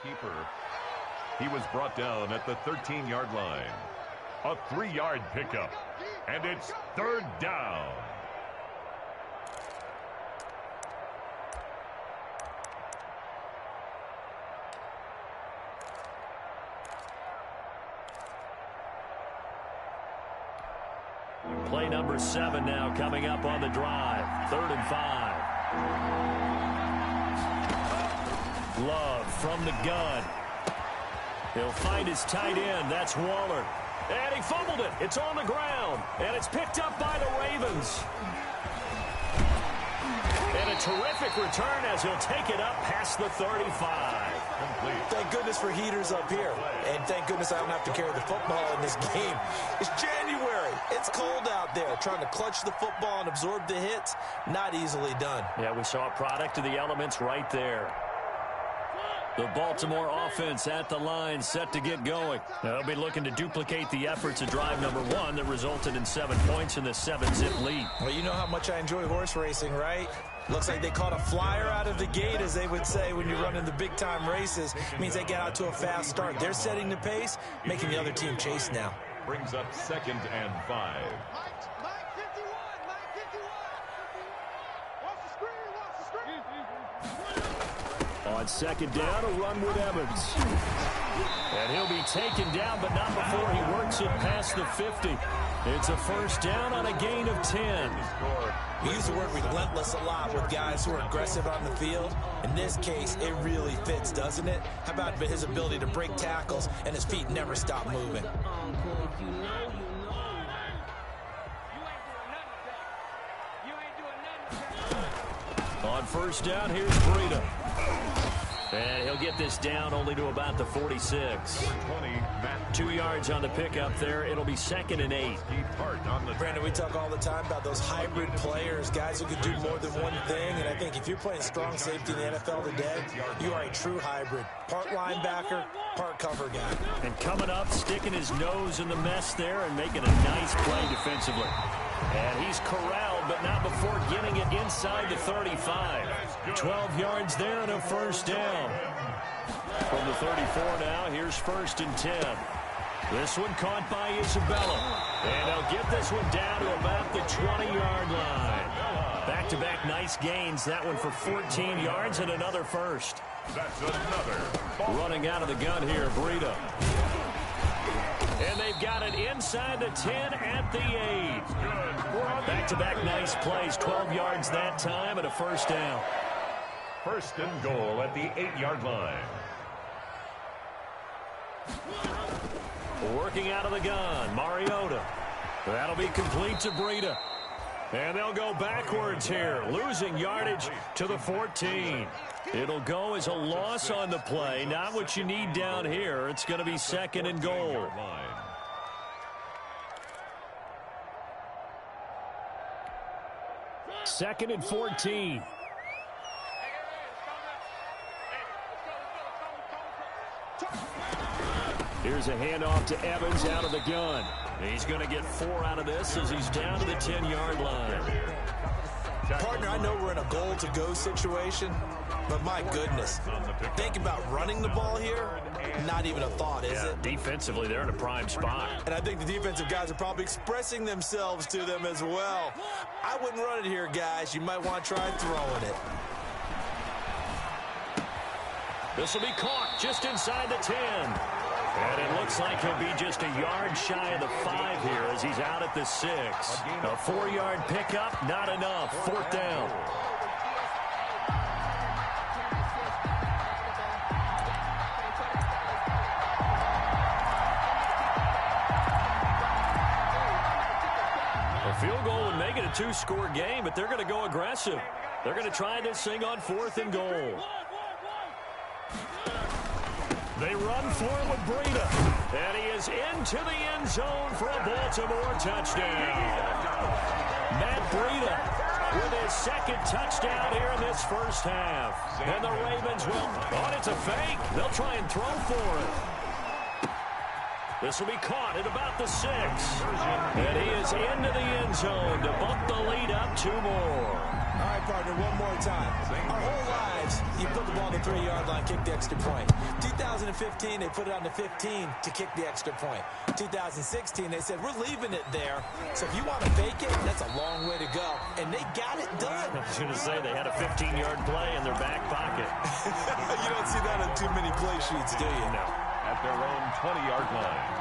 keeper. He was brought down at the 13-yard line. A 3-yard pickup, and it's third down. Play number 7 now coming up on the drive. 3rd and 5. Love from the gun. He'll find his tight end. That's Waller. And he fumbled it. It's on the ground. And it's picked up by the Ravens. And a terrific return as he'll take it up past the 35. Complete. Thank goodness for heaters up here. And thank goodness I don't have to carry the football in this game. It's January. It's cold out there. Trying to clutch the football and absorb the hits, not easily done. Yeah, we saw a product of the elements right there. The Baltimore offense at the line, set to get going. They'll be looking to duplicate the efforts of drive number 1 that resulted in 7 points in the 7-zip lead. Well, you know how much I enjoy horse racing, right? Looks like they caught a flyer out of the gate, as they would say when you're running the big-time races. It means they get out to a fast start. They're setting the pace, making the other team chase now. Brings up 2nd and 5. On 2nd down, a run with Evans. And he'll be taken down, but not before he works it past the 50. It's a 1st down on a gain of 10. We use the word relentless a lot with guys who are aggressive on the field. In this case, it really fits, doesn't it? How about his ability to break tackles and his feet never stop moving? On 1st down, here's Breida. And he'll get this down only to about the 46. 2 yards on the pickup there. It'll be 2nd and 8. Brandon, we talk all the time about those hybrid players, guys who can do more than one thing. And I think if you're playing strong safety in the NFL today, you are a true hybrid. Part linebacker, part cover guy. And coming up, sticking his nose in the mess there and making a nice play defensively. And he's corralled, but not before getting it inside the 35. 12 yards there and a 1st down. From the 34 now, here's 1st and 10. This one caught by Isabella. And they'll get this one down to about the 20-yard line. Back-to-back nice gains. That one for 14 yards and another 1st. That's another. Running out of the gun here, Breida. And they've got it inside the 10 at the 8. Back-to-back nice plays. 12 yards that time and a 1st down. 1st and goal at the 8-yard line. Working out of the gun, Mariota. That'll be complete to Breida. And they'll go backwards here, losing yardage to the 14. It'll go as a loss on the play. Not what you need down here. It's going to be 2nd and goal. 2nd and 14. Here's a handoff to Evans out of the gun. He's going to get 4 out of this as he's down to the 10-yard line. Partner, I know we're in a goal-to-go situation, but my goodness, think about running the ball here, not even a thought, is it? Defensively, they're in a prime spot. And I think the defensive guys are probably expressing themselves to them as well. I wouldn't run it here, guys. You might want to try throwing it. This will be caught just inside the 10. And it looks like he'll be just a yard shy of the 5 here as he's out at the 6. A 4-yard pickup, not enough. 4th down. A field goal would make it a 2-score game, but they're going to go aggressive. They're going to try this thing on 4th and goal. They run for it with Breida. And he is into the end zone for a Baltimore touchdown. Matt Breida with his 2nd touchdown here in this 1st half. And the Ravens will, it's a fake. They'll try and throw for it. This will be caught at about the 6. And he is into the end zone to bump the lead up 2 more. All right, partner, one more time. Our whole lives, you put the ball on the 3-yard line, kick the extra point. 2015, they put it on the 15 to kick the extra point. 2016, they said, we're leaving it there. So if you want to fake it, that's a long way to go. And they got it done. I was going to say, they had a 15-yard play in their back pocket. You don't see that on too many play sheets, do you? No. At their own 20-yard line.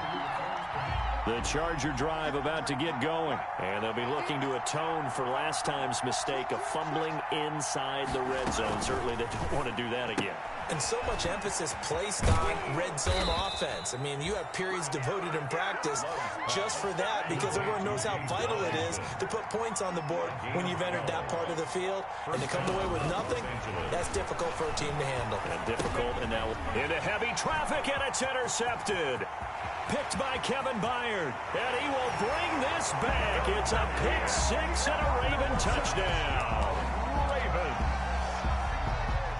The Charger drive about to get going, and they'll be looking to atone for last time's mistake of fumbling inside the red zone. Certainly they don't want to do that again. And so much emphasis placed on red zone offense. I mean, you have periods devoted in practice just for that because everyone knows how vital it is to put points on the board when you've entered that part of the field. And to come away with nothing, that's difficult for a team to handle. And difficult, and now into heavy traffic, and it's intercepted. Picked by Kevin Byard, and he will bring this back. It's a pick 6 and a Raven touchdown. Ravens.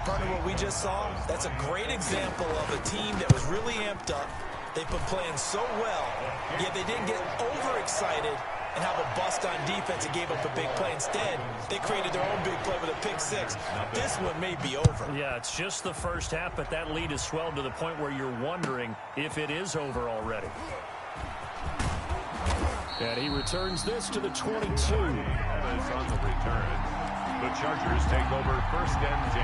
Partner, what we just saw, that's a great example of a team that was really amped up. They've been playing so well, yet they didn't get overexcited and have a bust on defense and gave up a big play. Instead, they created their own big play with a pick 6. This one may be over. Yeah, it's just the first half, but that lead has swelled to the point where you're wondering if it is over already. And he returns this to the 22. That is on the return. The Chargers take over 1st and 10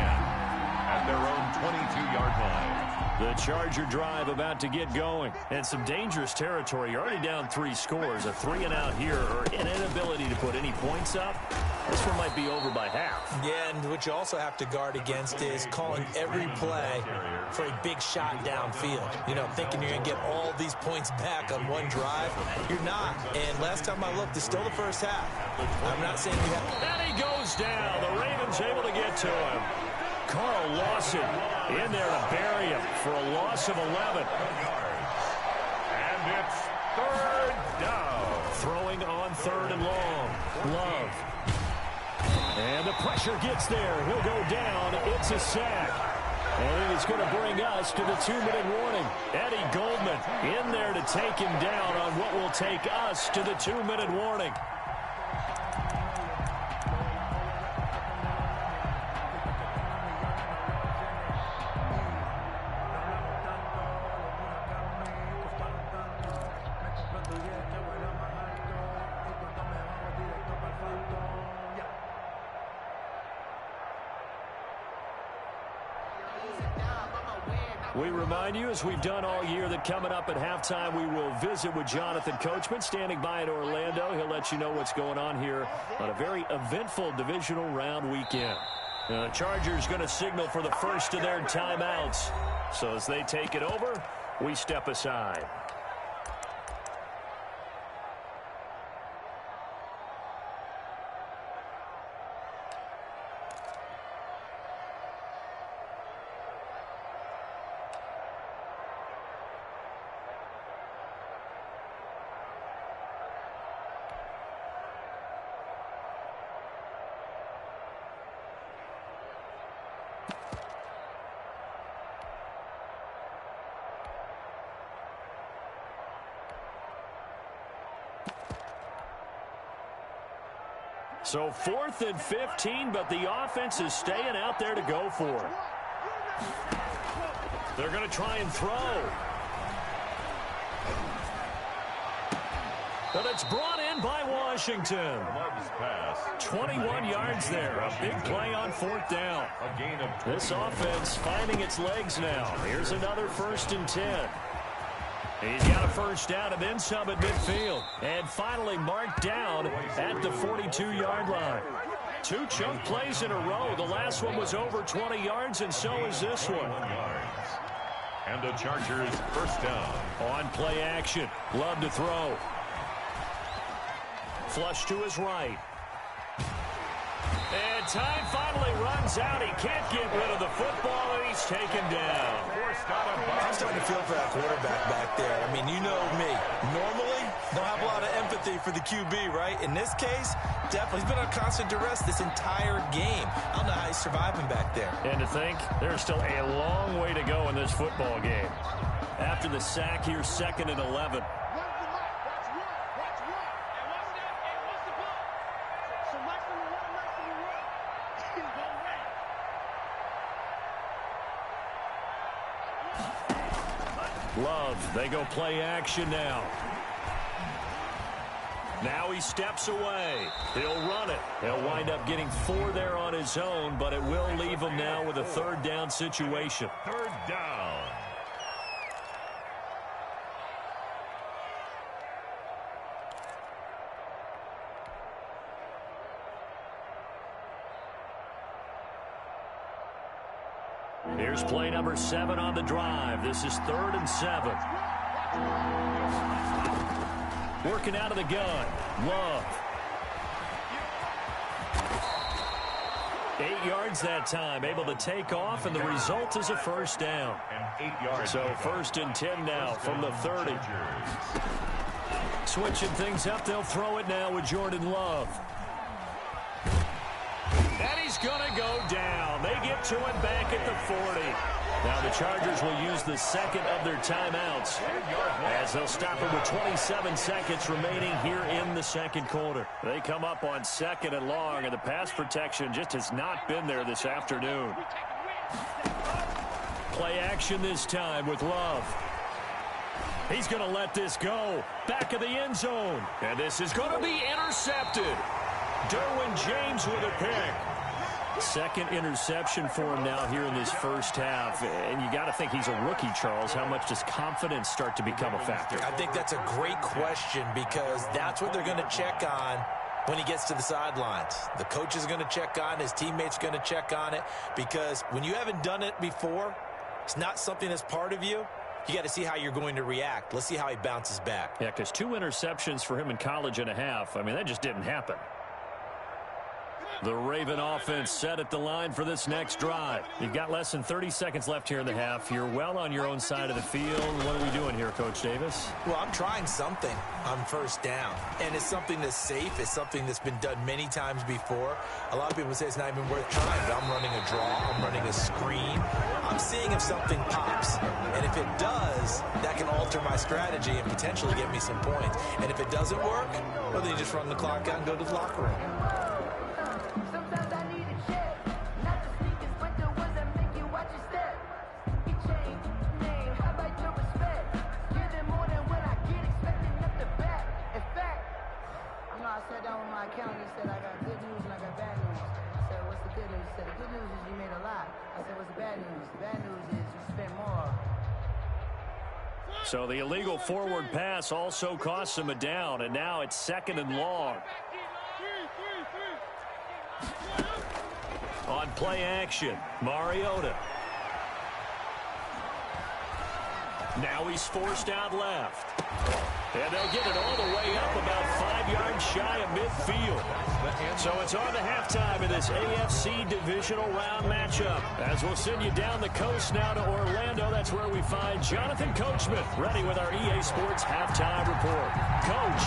at their own 22-yard line. The Charger drive about to get going. And some dangerous territory. You're already down 3 scores. A 3-and-out here, or an inability to put any points up. This one might be over by half. Yeah, and what you also have to guard against is calling every play for a big shot downfield. You know, thinking you're going to get all these points back on one drive. You're not. And last time I looked, it's still the first half. I'm not saying you have. And he goes down. The Ravens able to get to him. Carl Lawson in there to bury him for a loss of 11. And it's 3rd down. Throwing on 3rd and long. Love. And the pressure gets there. He'll go down. It's a sack. And it's going to bring us to the 2-minute warning. Eddie Goldman in there to take him down on what will take us to the 2-minute warning. We remind you, as we've done all year, that coming up at halftime, we will visit with Jonathan Coachman, standing by in Orlando. He'll let you know what's going on here on a very eventful divisional round weekend. The Chargers going to signal for the first of their timeouts. So as they take it over, we step aside. So 4th and 15, but the offense is staying out there to go for it. They're going to try and throw. But it's brought in by Washington. 21 yards there. A big play on 4th down. This offense finding its legs now. Here's another 1st and 10. He's got a first down and then some at midfield. And finally marked down at the 42-yard line. 2 chunk plays in a row. The last one was over 20 yards, and so is this one. And the Chargers first down. On play action. Love to throw. Flush to his right. And time finally runs out. He can't get rid of the football, and he's taken down. I'm starting to feel for that quarterback back there. I mean, you know me. Normally, Don't have a lot of empathy for the QB, right? In this case, definitely. He's been on constant duress this entire game. I don't know how he's surviving back there. And to think, there's still a long way to go in this football game. After the sack here, 2nd and 11. Love, they go play action now. Now he steps away. He'll run it. He'll wind up getting 4 there on his own, but it will leave him now with a 3rd down situation. 3rd down. Here's play number 7 on the drive. This is 3rd and 7. Working out of the gun. Love. 8 yards that time. Able to take off, and the result is a 1st down. So 1st and 10 now from the 30. Switching things up, they'll throw it now with Jordan Love. And he's going to go down. They get to him back at the 40. Now the Chargers will use the 2nd of their timeouts as they'll stop him with 27 seconds remaining here in the 2nd quarter. They come up on 2nd and long, and the pass protection just has not been there this afternoon. Play action this time with Love. He's going to let this go. Back of the end zone. And this is going to be intercepted. Derwin James with a pick. 2nd interception for him now here in this 1st half. And you got to think he's a rookie, Charles. How much does confidence start to become a factor? I think that's a great question, because that's what they're going to check on when he gets to the sidelines. The coach is going to check on, his teammates going to check on it, because when you haven't done it before, it's not something that's part of you. You got to see how you're going to react. Let's see how he bounces back. Yeah, because 2 interceptions for him in college and a half. I mean, that just didn't happen. The Raven offense set at the line for this next drive. You've got less than 30 seconds left here in the half. You're well on your own side of the field. What are we doing here, Coach Davis? Well, I'm trying something on 1st down. And it's something that's safe. It's something that's been done many times before. A lot of people say it's not even worth trying. But I'm running a draw. I'm running a screen. I'm seeing if something pops. And if it does, that can alter my strategy and potentially get me some points. And if it doesn't work, well, then you just run the clock out and go to the locker room. So the illegal forward pass also costs him a down, and now it's 2nd and long. On play action, Mariota. Now he's forced out left. And they'll get it all the way up about 5 yards shy of midfield. So it's on to halftime in this AFC divisional round matchup. As we'll send you down the coast now to Orlando, that's where we find Jonathan Coachman ready with our EA Sports halftime report. Coach,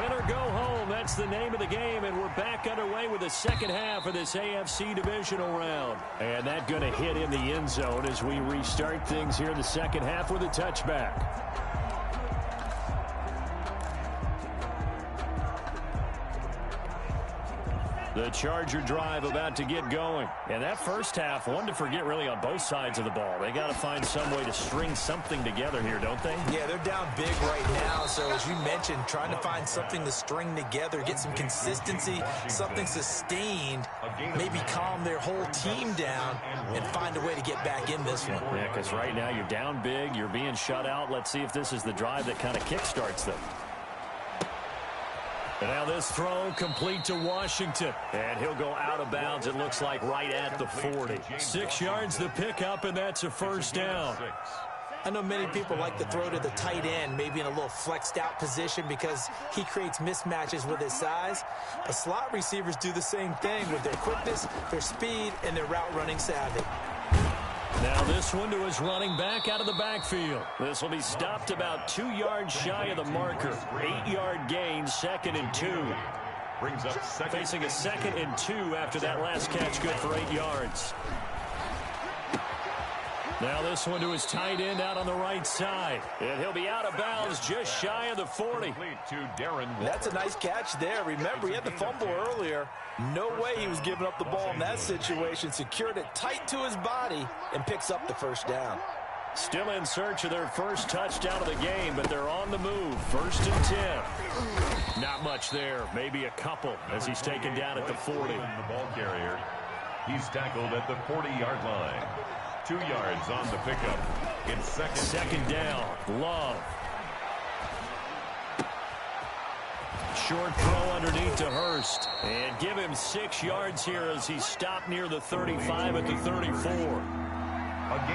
win or go home, that's the name of the game, and we're back underway with the 2nd half of this AFC divisional round. And that's going to hit in the end zone as we restart things here in the 2nd half with a touchback. The Charger drive about to get going. And that 1st half, one to forget really on both sides of the ball. They got to find some way to string something together here, don't they? Yeah, they're down big right now. So as you mentioned, trying to find something to string together, get some consistency, something sustained, maybe calm their whole team down and find a way to get back in this one. Yeah, because right now you're down big, you're being shut out. Let's see if this is the drive that kind of kickstarts them. And now this throw complete to Washington. And he'll go out of bounds, it looks like, right at the 40. 6 yards the pickup, and that's a 1st down. I know many people like to throw to the tight end, maybe in a little flexed out position because he creates mismatches with his size. But slot receivers do the same thing with their quickness, their speed, and their route running savvy. Now this one to his running back out of the backfield. This will be stopped about 2 yards shy of the marker. 8-yard gain, 2nd and 2. Brings up second. Facing a 2nd and 2 after that last catch, good for 8 yards. Now this one to his tight end out on the right side. And he'll be out of bounds just shy of the 40. That's a nice catch there. Remember, he had the fumble earlier. No way he was giving up the ball in that situation. Secured it tight to his body and picks up the first down. Still in search of their first touchdown of the game, but they're on the move. 1st and 10. Not much there. Maybe a couple as he's taken down at the 40. The ball carrier. He's tackled at the 40-yard line. 2 yards on the pickup. It's second down. Love. Short throw underneath to Hurst. And give him 6 yards here as he's stopped near the 35 at the 34.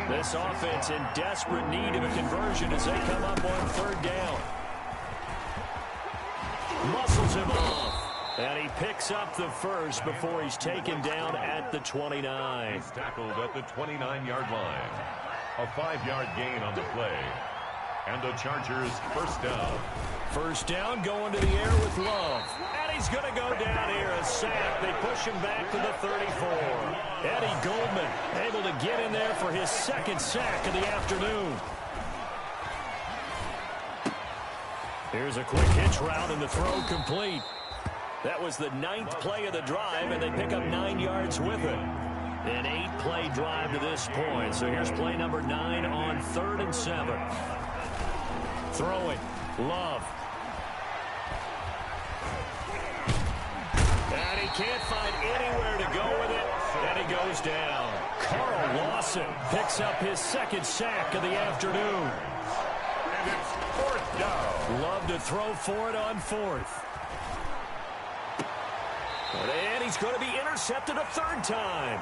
This offense in desperate need of a conversion as they come up on 3rd down. Muscles him off. And he picks up the first before he's taken down at the 29. He's tackled at the 29-yard line. A 5-yard gain on the play. And the Chargers first down. First down going to the air with Love. And he's going to go down here a sack. They push him back to the 34. Eddie Goldman able to get in there for his 2nd sack of the afternoon. Here's a quick hitch route and the throw complete. That was the 9th play of the drive, and they pick up 9 yards with it. An 8-play drive to this point. So here's play number 9 on 3rd and 7. Throwing. Love. And he can't find anywhere to go with it, and he goes down. Carl Lawson picks up his 2nd sack of the afternoon. And it's 4th down. Love to throw for it on 4th. And he's going to be intercepted a 3rd time.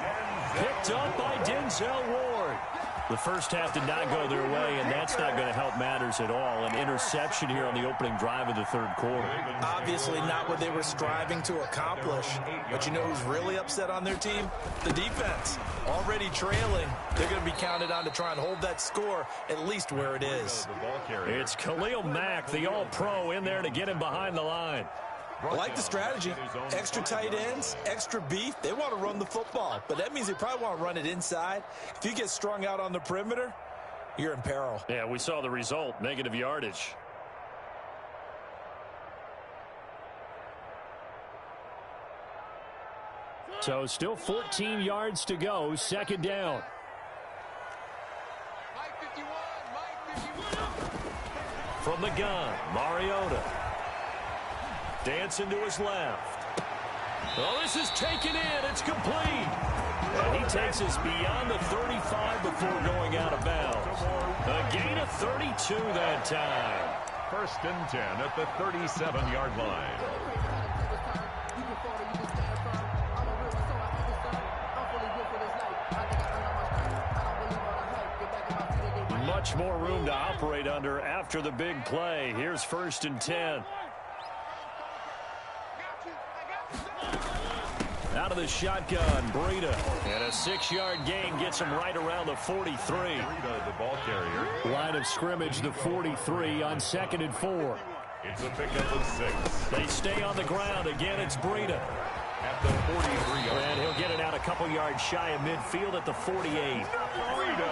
Picked up by Denzel Ward. The first half did not go their way, and that's not going to help matters at all. An interception here on the opening drive of the 3rd quarter. Obviously not what they were striving to accomplish. But you know who's really upset on their team? The defense. Already trailing. They're going to be counted on to try and hold that score at least where it is. It's Khalil Mack, the all-pro, in there to get him behind the line. I like the strategy. Extra tight ends, extra beef. They want to run the football, but that means they probably want to run it inside. If you get strung out on the perimeter, you're in peril. Yeah, we saw the result, negative yardage. So still 14 yards to go, 2nd down. From the gun, Mariota. Dancing to his left. Oh, this is taken in. It's complete. And he takes us beyond the 35 before going out of bounds. A gain of 32 that time. 1st and 10 at the 37-yard line. Much more room to operate under after the big play. Here's 1st and 10. Out of the shotgun, Breida. And a 6-yard gain gets him right around the 43. Breida, the ball carrier. Line of scrimmage, the 43 on 2nd and 4. It's a pickup of 6. They stay on the ground. Again, it's Breida. At the 43-yard. And he'll get it out a couple yards shy of midfield at the 48.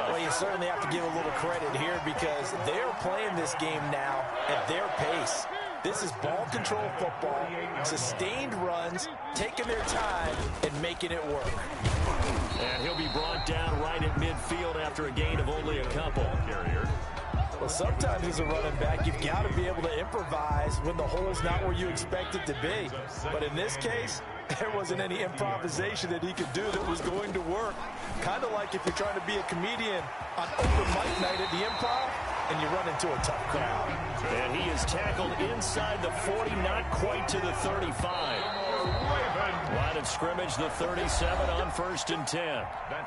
Well, you certainly have to give a little credit here because they're playing this game now at their pace. This is ball control football, sustained runs, taking their time, and making it work. And he'll be brought down right at midfield after a gain of only a couple. Well, sometimes as a running back, you've got to be able to improvise when the hole's not where you expect it to be. But in this case, there wasn't any improvisation that he could do that was going to work. Kind of like if you're trying to be a comedian on open mic night at the Improv, and you run into a tough crowd. And he is tackled inside the 40, not quite to the 35. Line of scrimmage, the 37 on 1st and 10.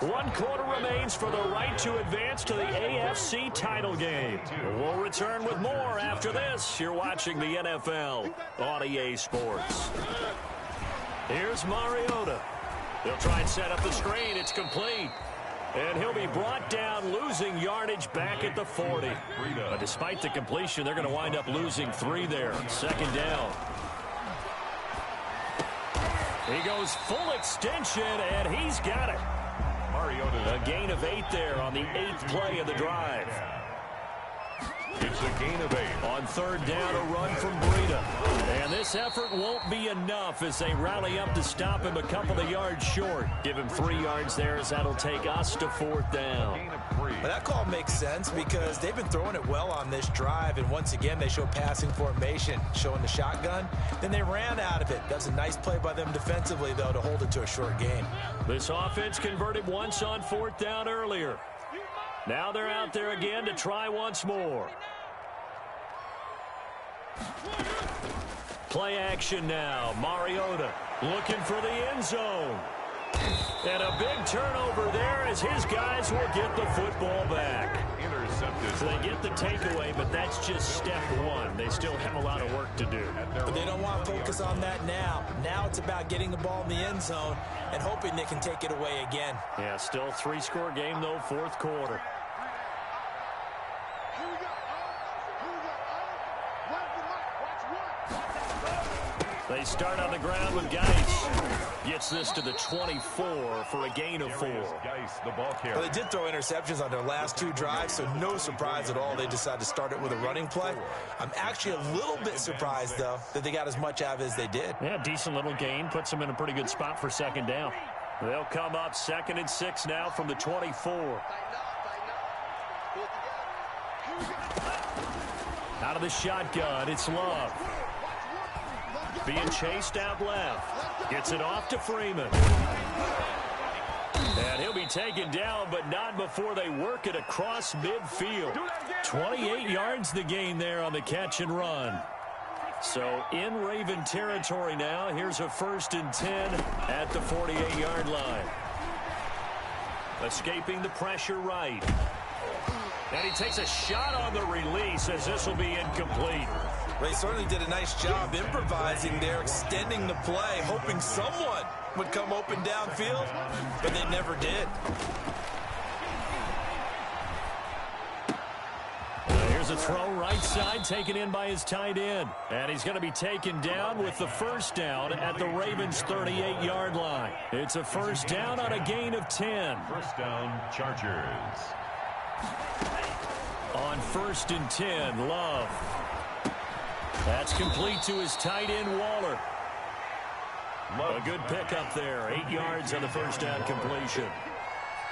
1 quarter remains for the right to advance to the AFC title game. We'll return with more after this. You're watching the NFL on EA Sports. Here's Mariota. They'll try and set up the screen. It's complete. And he'll be brought down, losing yardage back at the 40. But despite the completion, they're going to wind up losing 3 there. Second down. He goes full extension, and he's got it. A gain of 8 there on the 8th play of the drive. It's a gain of 8. On third down, a run from Breida. And this effort won't be enough as they rally up to stop him a couple of yards short. Give him 3 yards there as that'll take us to fourth down. But that call makes sense because they've been throwing it well on this drive, and once again they show passing formation, showing the shotgun. Then they ran out of it. That's a nice play by them defensively, though, to hold it to a short gain. This offense converted once on fourth down earlier. Now they're out there again to try once more. Play action now. Mariota looking for the end zone. And a big turnover there as his guys will get the football back. Intercepted. So they get the takeaway, but that's just step one. They still have a lot of work to do. But they don't want to focus on that now. Now it's about getting the ball in the end zone and hoping they can take it away again. Yeah, still 3-score game, though, fourth quarter. They start on the ground with Geis. Gets this to the 24 for a gain of 4. Geis, the ball carrier. Well, they did throw interceptions on their last 2 drives, so no surprise at all they decided to start it with a running play. I'm actually a little bit surprised, though, that they got as much out of it as they did. Yeah, decent little gain. Puts them in a pretty good spot for second down. They'll come up 2nd and 6 now from the 24. Out of the shotgun, it's Love. Being chased out left. Gets it off to Freeman. And he'll be taken down, but not before they work it across midfield. 28 yards the gain there on the catch and run. So in Raven territory now. Here's a 1st and 10 at the 48-yard line. Escaping the pressure right. And he takes a shot on the release as this will be incomplete. They certainly did a nice job improvising there, extending the play, hoping someone would come open downfield, but they never did. Here's a throw right side, taken in by his tight end. And he's going to be taken down with the first down at the Ravens' 38-yard line. It's a first down on a gain of 10. First down, Chargers. On 1st and 10, Love. That's complete to his tight end, Waller. A good pickup there. 8 yards on the first down completion.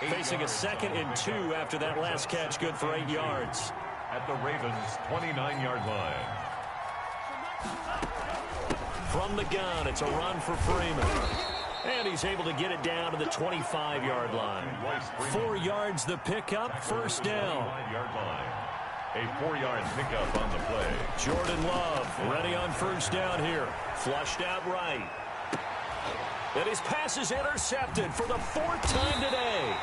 Facing a 2nd and 2 after that last catch, good for 8 yards. At the Ravens' 29-yard line. From the gun, it's a run for Freeman. And he's able to get it down to the 25-yard line. 4 yards the pickup, first down. 25-yard line. A 4-yard pickup on the play. Jordan Love ready on first down here. Flushed out right. And his pass is intercepted for the 4th time today.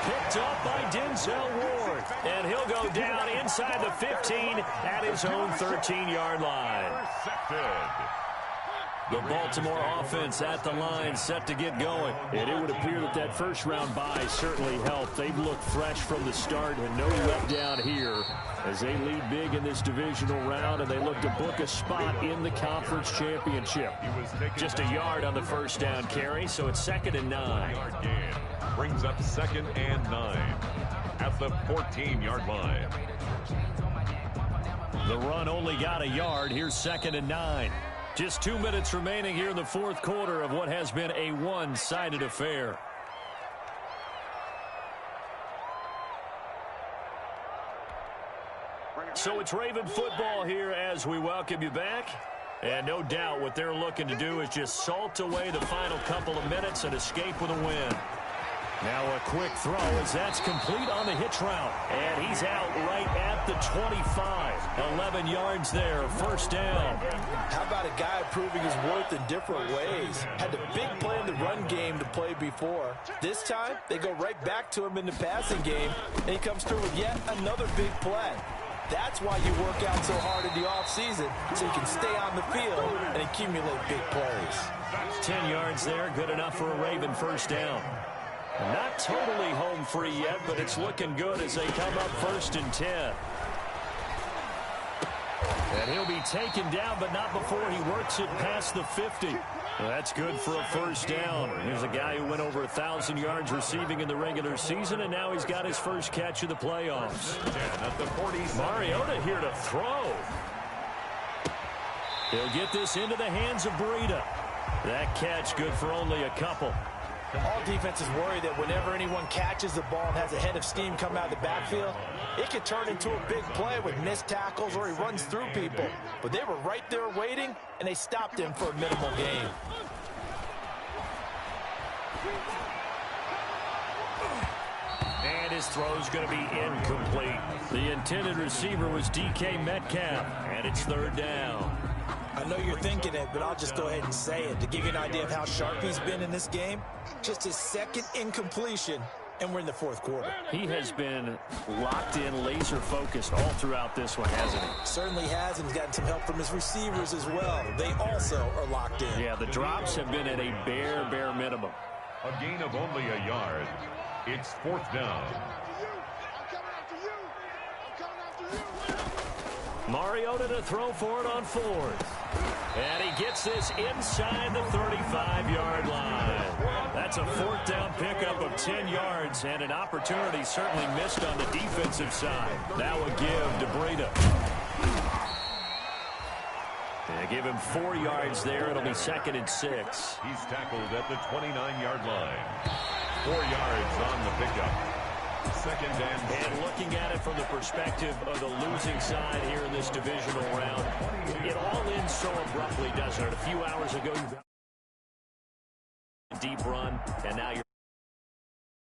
Picked up by Denzel Ward. And he'll go down inside the 15 at his own 13-yard line. Intercepted. The Baltimore offense at the line, set to get going. And it would appear that that first-round bye certainly helped. They've looked fresh from the start and no letdown here as they lead big in this divisional round, and they look to book a spot in the conference championship. Just a yard on the first down carry, so it's 2nd and 9. Brings up 2nd and 9 at the 14-yard line. The run only got a yard. Here's 2nd and 9. Just 2 minutes remaining here in the fourth quarter of what has been a one-sided affair. So it's Raven football here as we welcome you back. And no doubt what they're looking to do is just salt away the final couple of minutes and escape with a win. Now a quick throw as that's complete on the hitch route. And he's out right at the 25. 11 yards there, first down. How about a guy proving his worth in different ways? Had the big play in the run game to play before. This time, they go right back to him in the passing game, and he comes through with yet another big play. That's why you work out so hard in the offseason, so you can stay on the field and accumulate big plays. 10 yards there, good enough for a Raven first down. Not totally home free yet, but it's looking good as they come up 1st and 10. And he'll be taken down, but not before he works it past the 50. Well, that's good for a first down. Here's a guy who went over 1,000 yards receiving in the regular season, and now he's got his first catch of the playoffs. At the 40. Mariota here to throw. He'll get this into the hands of Breida. That catch good for only a couple. All defenses worry that whenever anyone catches the ball and has a head of steam come out of the backfield, it can turn into a big play with missed tackles or he runs through people. But they were right there waiting, and they stopped him for a minimal gain. And his throw's going to be incomplete. The intended receiver was DK Metcalf, and it's 3rd down. I know you're thinking it, but I'll just go ahead and say it. To give you an idea of how sharp he's been in this game, just his 2nd incompletion, and we're in the 4th quarter. He has been locked in, laser-focused all throughout this one, hasn't he? Certainly has, and he's gotten some help from his receivers as well. They also are locked in. Yeah, the drops have been at a bare minimum. A gain of only a yard. It's 4th down. Mariota to throw for it on 4th. And he gets this inside the 35-yard line. That's a 4th down pickup of 10 yards and an opportunity certainly missed on the defensive side. That would give to Breida. They give him 4 yards there. It'll be 2nd and 6. He's tackled at the 29-yard line. 4 yards on the pickup. 2nd and looking at it from the perspective of the losing side here in this divisional round, it all ends so abruptly, doesn't it? A few hours ago, you got a deep run, and now you're